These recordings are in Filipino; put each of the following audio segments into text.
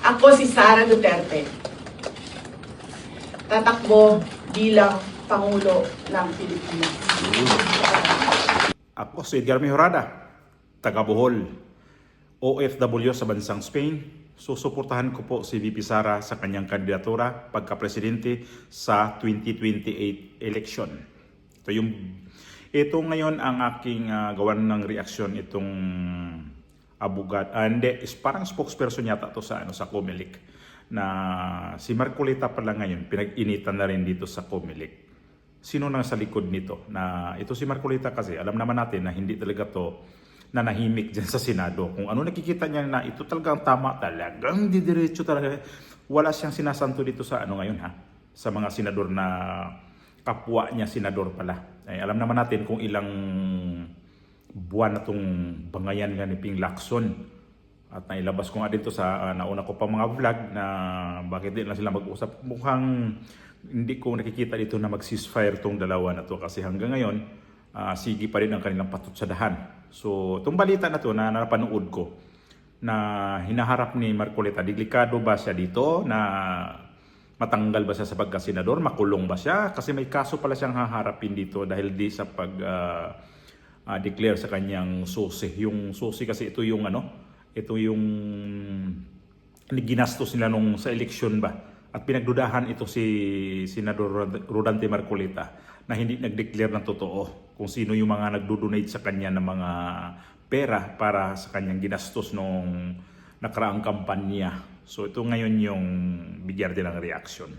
Ako si Sara Duterte. Tatakbo bilang Pangulo ng Pilipinas. Ako si Edgar Mejorada, taga Bohol, OFW sa bansang Spain. Susuportahan ko po si VP Sara sa kanyang kandidatura pagka-presidente sa 2028 election. Ito ngayon ang aking gawan ng reaksyon itong parang spokesperson yata to sa Comelec na si Marcoleta pala ngayon pinag-initan na rin dito sa Comelec. Sino nang sa likod nito? Na ito si Marcoleta kasi alam naman natin na hindi talaga to nanahimik dyan sa Senado. Kung ano nakikita niya na ito talagang tama, talagang didiretso talaga. Wala siyang sinasanto dito sa ngayon sa mga senador na kapwa niya senador pala. Alam naman natin kung ilang buwan na itong bangayan nga ni Ping Lacson. At nailabas ko nga dito sa nauna ko pa mga vlog na bakit din lang sila mag-usap. Mukhang hindi ko nakikita dito na mag-ceasefire tong dalawa na to kasi hanggang ngayon sige pa rin ang kanilang patutsadahan. So itong balita na to na napanood ko na hinaharap ni Marcoleta, delikado ba siya dito na matanggal ba siya sa pagkasenador, makulong ba siya? Kasi may kaso pala siyang haharapin dito dahil di sa declare sa kanyang susi. Yung susi kasi ito yung ginastos nila nung sa eleksyon ba. At pinagdudahan ito si Senador Rodante Marcoleta na hindi nag-declare ng totoo kung sino yung mga nagdo-donate sa kanya ng mga pera para sa kanyang ginastos nung nakaraang kampanya. So ito ngayon yung bigyan din ng reaction.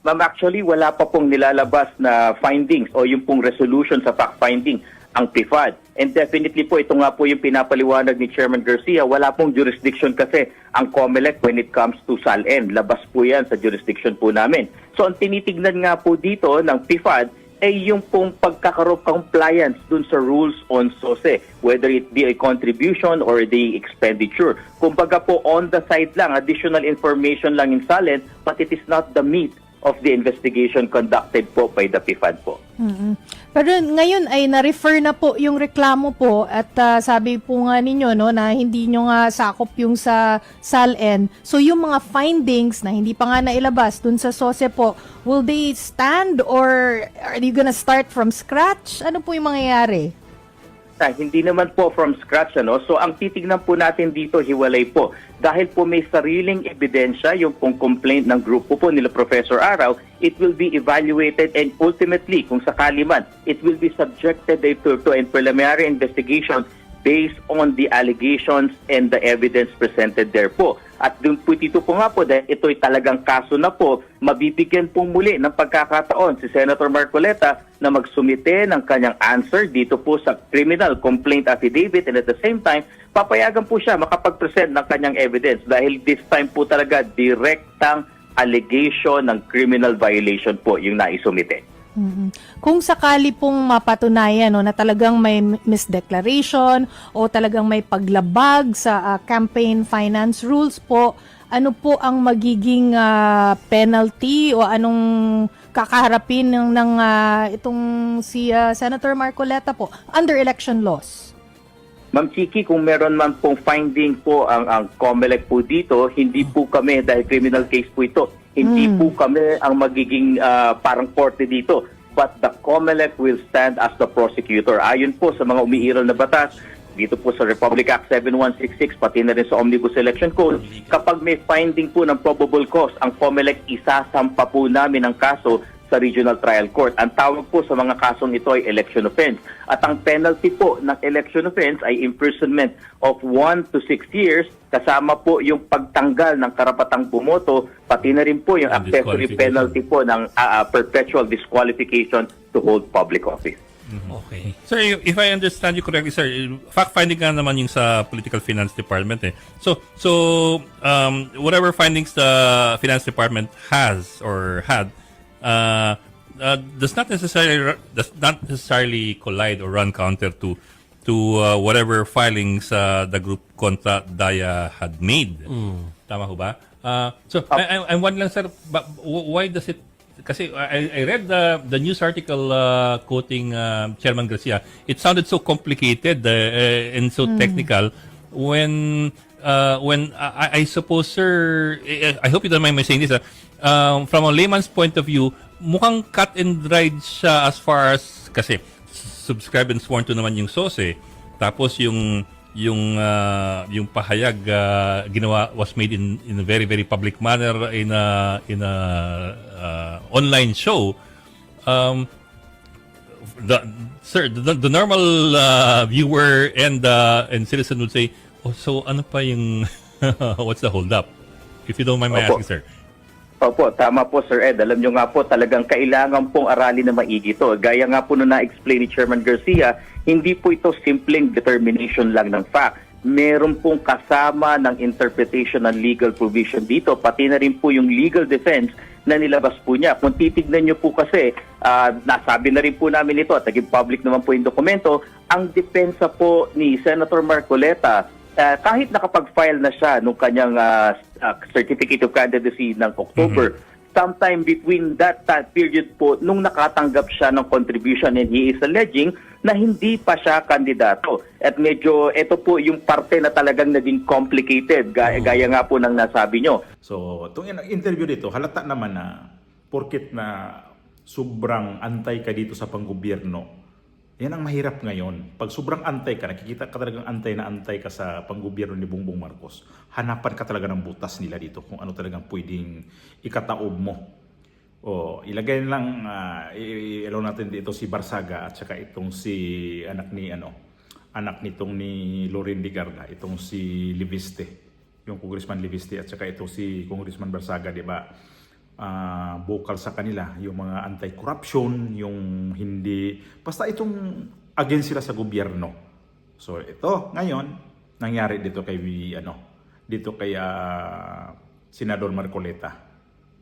Ma'am, actually wala pa pong nilalabas na findings o yung pong resolution sa fact-finding ang PIFAD. And definitely po, ito nga po yung pinapaliwanag ni Chairman Garcia, wala pong jurisdiction kasi ang COMELEC when it comes to SALN. Labas po yan sa jurisdiction po namin. So ang tinitignan nga po dito ng PIFAD ay yung pong pagkakaroon-compliance dun sa rules on SOSE, whether it be a contribution or the expenditure. Kumbaga po on the side lang, additional information lang in SALN, but it is not the meat of the investigation conducted po by the PIFAD po. Pero ngayon ay na-refer na po yung reklamo po at sabi po nga ninyo na hindi nyo nga sakop yung sa SALN. So yung mga findings na hindi pa nga nailabas dun sa SOSE po, will they stand or are you gonna start from scratch? Ano po yung mangyayari? Hindi naman po from scratch. So ang titignan po natin dito, hiwalay po. Dahil po may sariling ebidensya, yung pong complaint ng grupo po nila Professor Araw, it will be evaluated and ultimately, kung sakali man, it will be subjected to a preliminary investigation based on the allegations and the evidence presented there po. At dun po dito po nga po, dahil ito'y talagang kaso na po, mabibigyan pong muli ng pagkakataon si Senator Marcoleta na magsumite ng kanyang answer dito po sa criminal complaint affidavit and at the same time, papayagan po siya makapag-present ng kanyang evidence dahil this time po talaga direktang allegation ng criminal violation po yung naisumite. Kung sakali pong mapatunayan na talagang may misdeclaration o talagang may paglabag sa campaign finance rules po, ano po ang magiging penalty o anong kakaharapin ng itong si Senator Marcoleta po under election laws? Ma'am Chiki, kung meron man pong finding po ang COMELEC po dito, hindi po kami, dahil criminal case po ito, hindi po kami ang magiging parang korte dito. But the COMELEC will stand as the prosecutor. Ayon po sa mga umiiral na batas, dito po sa Republic Act 7166, pati na rin sa Omnibus Election Code, kapag may finding po ng probable cause, ang COMELEC isasampa po namin ang kaso sa Regional Trial Court. Ang tawag po sa mga kasong ito ay election offense. At ang penalty po ng election offense ay imprisonment of 1 to 6 years, kasama po yung pagtanggal ng karapatang bumoto, pati na rin po yung accessory penalty po ng perpetual disqualification to hold public office. Okay. Sir, if I understand you correctly, sir, fact-finding nga naman yung sa Political Finance Department eh. So whatever findings the Finance Department has or had, does not necessarily collide or run counter to whatever filings the group contra Daya had made. Tama ho ba? I'm wondering, sir, why does it? Kasi I read the news article quoting Chairman Garcia. It sounded so complicated and so technical when when I suppose, sir, I hope you don't mind me saying this, from a layman's point of view, mukhang cut and dried siya as far as, kasi subscribe and sworn to naman yung SOSE. Tapos yung pahayag ginawa was made in a very very public manner in a online show. The normal viewer and citizen would say, oh, so ano pa yung what's the hold up? If you don't mind my Opo. asking, sir. Opo, tama po Sir Ed. Alam nyo nga po talagang kailangan pong aralin na maigi ito. Gaya nga po na na-explain ni Chairman Garcia, hindi po ito simpleng determination lang ng fact. Meron pong kasama ng interpretation ng legal provision dito, pati na rin po yung legal defense na nilabas po niya. Kung titignan nyo po kasi, nasabi na rin po namin ito at naging public naman po yung dokumento, ang depensa po ni Senator Marcoleta, kahit nakapag-file na siya nung kanyang certificate of candidacy ng October, sometime between that period po, nung nakatanggap siya ng contribution and he is alleging na hindi pa siya kandidato. At medyo, ito po yung parte na talagang naging complicated, gaya nga po ng nasabi nyo. So, itong interview dito, halata naman na porkit na sobrang antay ka dito sa panggobyerno, yan ang mahirap ngayon. Pag sobrang antay ka, nakikita ka talagang antay na antay ka sa panggobyerno ni Bongbong Marcos, hanapan ka talaga ng butas nila dito kung ano talagang pwedeng ikataob mo. O, ilagay lang, ilaw natin dito si Barsaga at saka itong si anak nitong ni Loren Ligarda, itong si Liviste, yung Congressman Liviste at saka ito si Congressman Barsaga, di ba? Vocal sa kanila, yung mga anti-corruption, yung hindi, basta itong against sila sa gobyerno. So ito ngayon nangyari dito kay Senador Marcoleta.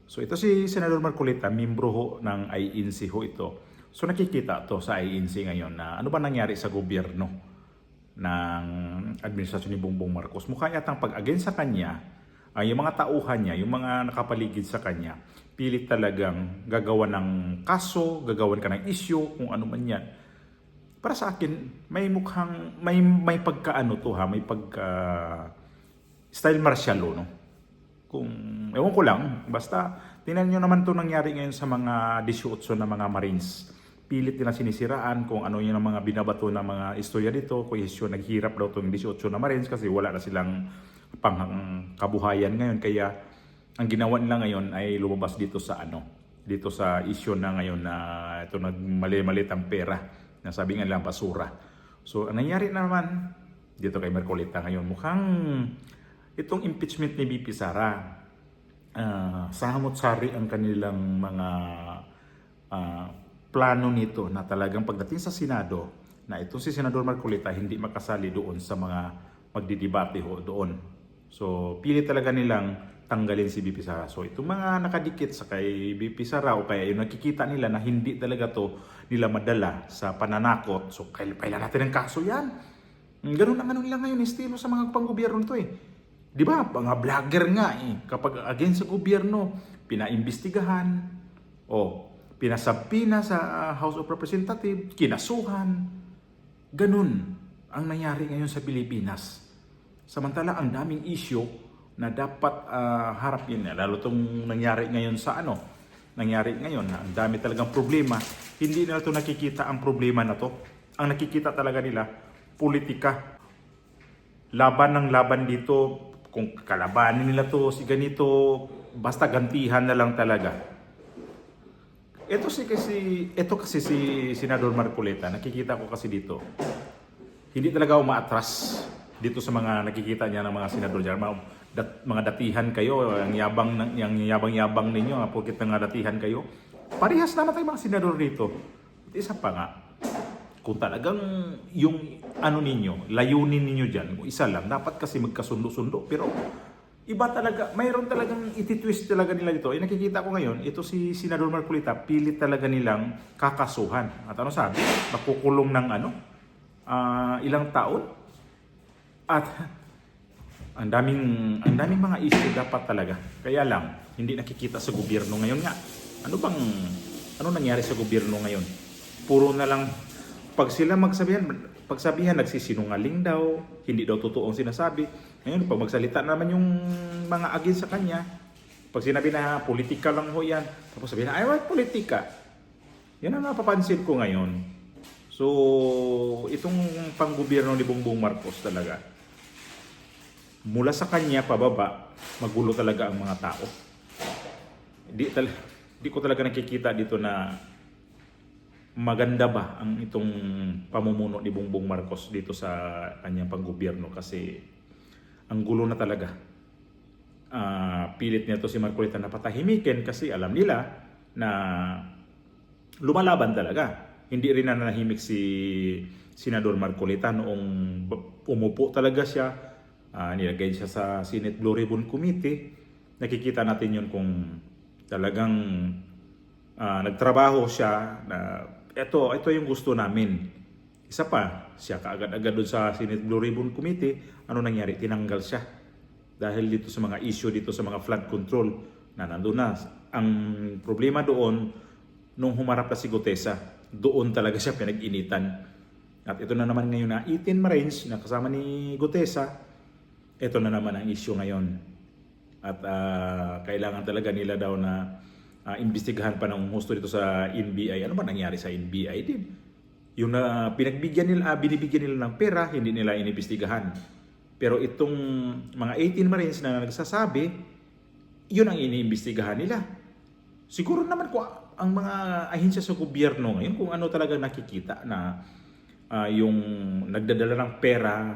So ito si Senador Marcoleta, membro ho ng INC ho ito. So nakikita to sa INC ngayon na ano ba nangyari sa gobyerno ng administrasyon ni Bongbong Marcos. Mukha yatang pag-against sa kanya, yung mga tauhan niya, yung mga nakapaligid sa kanya, pilit talagang gagawa ng kaso, gagawan ka ng issue, kung ano man yan. Para sa akin, may mukhang, may pagkaano to ha, may pagka style martial law, no? Kung, ewan ko lang, basta, tingnan nyo naman to nangyari ngayon sa mga 18 na mga Marines. Pilit nila sinisiraan kung ano yung mga binabato ng mga istorya dito, kung isyo naghirap daw itong 18 na Marines kasi wala na silang kabuhayan ngayon, kaya ang ginawa nila ngayon ay lumabas dito sa dito sa issue na ngayon na ito nagmali-malit ang pera na sabi nga lang basura. So ang nangyari naman dito kay Marcoleta ngayon, mukhang itong impeachment ni BP Sara, sahamot-sari ang kanilang mga plano nito na talagang pagdating sa Senado na itong si Senador Marcoleta hindi makasali doon sa mga magdidebate ho doon. So, pili talaga nilang tanggalin si BP Sara. So, itong mga nakadikit sa kay BP Sara o kaya yung nakikita nila na hindi talaga to nila madala sa pananakot. So, kailan natin ang kaso yan? Ganun ang nila ngayon, estilo sa mga panggobyerno nito eh. Di ba? Mga vlogger nga eh. Kapag against sa gobyerno, pinaimbestigahan o pinasabpina sa House of Representatives, kinasuhan. Ganun ang nangyari ngayon sa Pilipinas. Samantala, ang daming issue na dapat harapin. Lalo itong nangyari ngayon sa nangyari ngayon. Ang dami talagang problema. Hindi nila ito nakikita ang problema na to. Ang nakikita talaga nila, politika. Laban ng laban dito. Kung kalabanin nila to si ganito, basta gantihan na lang talaga. Ito kasi si Senador Marcoleta, nakikita ko kasi dito. Hindi talaga umaatras dito sa mga nakikita niya ng mga senador diyan, mga datihan kayo, ang yabang ninyo, porket mga datihan kayo. Parehas naman tayo mga senador dito. At isa pa nga, kung talagang yung ninyo, layunin ninyo diyan, kung isa lang, dapat kasi magkasundo-sundo. Pero iba talaga, mayroon talagang ititwist talaga nila dito. Nakikita ko ngayon, ito si Senador Marcoleta, pilit talaga nilang kakasuhan. At ano sabi? Makukulong ng ilang taon. At ang daming mga issue dapat talaga. Kaya lang, hindi nakikita sa gobyerno ngayon nga. Ano nangyari sa gobyerno ngayon? Puro na lang, pagsabihan nagsisinungaling daw, hindi daw totoo ang sinasabi. Ngayon, pag magsalita naman yung mga against sa kanya, pag sinabi na politika lang ho yan, tapos sabihin na, ay, what politika? Yan ang napapansin ko ngayon. So, itong panggobyerno ni Bongbong Marcos talaga, mula sa kanya pababa, magulo talaga ang mga tao. Di ko talaga nakikita dito na maganda ba ang itong pamumuno ni Bongbong Marcos dito sa kanyang panggobyerno kasi ang gulo na talaga. Pilit niya to si Marcolita na patahimikin kasi alam nila na lumalaban talaga. Hindi rin na nahimik si Senador Marcolita noong umupo talaga siya. Nilagay siya sa Senate Blue Ribbon Committee. Nakikita natin yun kung talagang nagtrabaho siya na ito yung gusto namin. Isa pa, siya kaagad-agad doon sa Senate Blue Ribbon Committee, ano nangyari? Tinanggal siya. Dahil dito sa mga issue, dito sa mga flood control na nandun na. Ang problema doon, nung humarap na si Gutesa, doon talaga siya pinag-initan. At ito na naman ngayon na 18 Marines na kasama ni Gutesa, ito na naman ang issue ngayon. At kailangan talaga nila daw na imbestigahan pa ng husto dito sa NBI. Ano ba nangyari sa NBI din? Yung binibigyan nila ng pera, hindi nila inimbestigahan. Pero itong mga 18 Marines na nagsasabi, yun ang iniimbestigahan nila. Siguro naman kung ang mga ahensya sa gobyerno ngayon, kung ano talaga nakikita na yung nagdadala ng pera,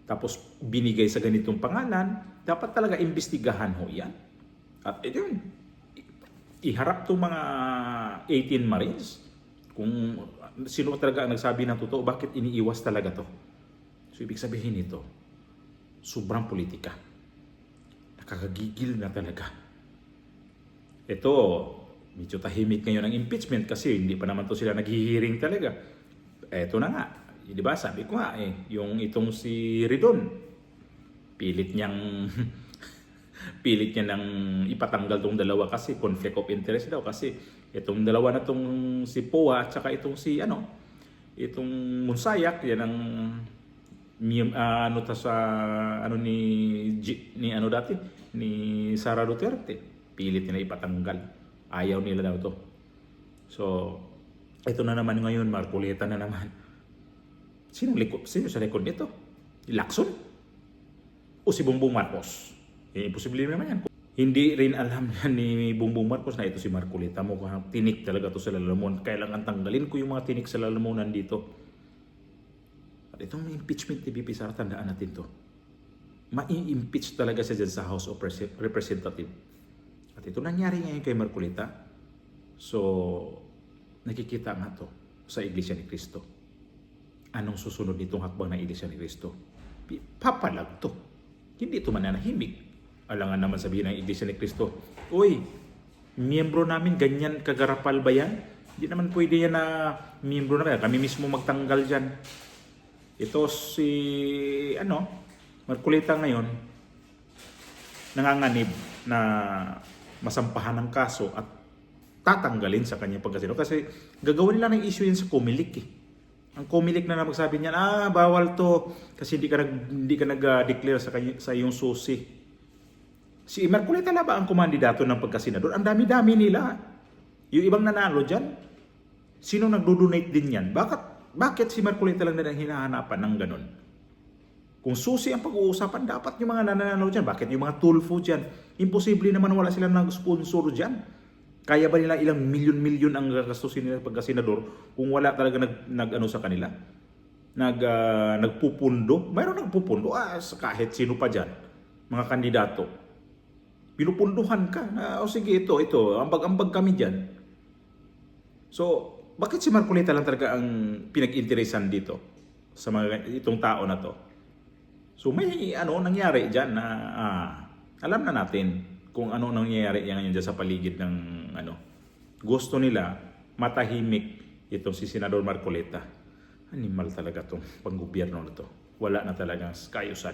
tapos binigay sa ganitong pangalan, dapat talaga imbestigahan ho yan. At ito yun, iharap itong mga 18 Marines. Kung sino talaga ang nagsabi ng totoo, bakit iniiwas talaga to? So ibig sabihin nito, sobrang politika. Nakakagigil na talaga. Ito, medyo tahimik ngayon ang impeachment kasi hindi pa naman to sila naghihiring talaga. Ito na nga, di ba? Sabi ko nga yung itong si Ridon, pilit niya nang ipatanggal tong dalawa kasi conflict of interest daw kasi itong dalawa na tong si Poa at saka itong si itong Monsayak, yan ang ni Sara Duterte. Pilit nila ipatanggal. Ayaw nila daw to. So, ito na naman ngayon, Marcolita na naman. Sino sa likod nito? Lacson? O si Bongbong Marcos? Imposible naman yan. Hindi rin alam ni Bongbong Marcos na ito si Marcolita. Mukhang tinik talaga to sa lalamunan. Kailangan tanggalin ko yung mga tinik sa lalamunan dito. At itong impeachment ni BP Sara, tandaan natin to. Ma-impeach talaga siya dyan sa House of Representatives. At ito nangyari ngayon kay Marcolita. So, nakikita nga to sa Iglesia ni Cristo. Anong susunod nitong hakbang ng Iglesia ni Cristo? Papalag to. Hindi ito mananahimik. Alangan naman sabihin ng Iglesia ni Cristo, uy, miyembro namin, ganyan kagarapal ba yan? Hindi naman pwede yan na miyembro namin. Kami mismo magtanggal dyan. Ito si, Marcolita ngayon, nanganganib na masampahan ng kaso at tatanggalin sa kanyang pagkasino. Kasi gagawin nila ng issue yan sa Comelec Ang Comelec na magsabi niyan, bawal to kasi hindi ka nag-declare sa iyong susi. Si Marcolita na ba ang kumandidato ng pagkasenador? Ang dami-dami nila. Yung ibang nanalo dyan, sino nagdo-donate din yan? Bakit si Marcolita lang na hinahanapan ng ganun? Kung susi ang pag-uusapan, dapat yung mga nananalo dyan. Bakit yung mga Tulfo dyan? Imposible naman wala silang nag-sponsor dyan. Kaya ba nila ilang milyon-milyon ang gastusin nila pagka-senador kung wala talaga nag-ano sa kanila? Nagpupundo? Mayroon nagpupundo? Kahit sino pa dyan. Mga kandidato. Pinupunduhan ka. Sige, ito. Ambag-ambag kami dyan. So, bakit si Marcolita lang talaga ang pinag-interesan dito sa itong tao na to? So, may nangyari dyan na alam na natin kung ano nangyayari ngayon dyan sa paligid ng gusto nila matahimik itong si Senador Marcolita. Animal talaga itong panggobyerno na to. Wala na talagang kaayusan.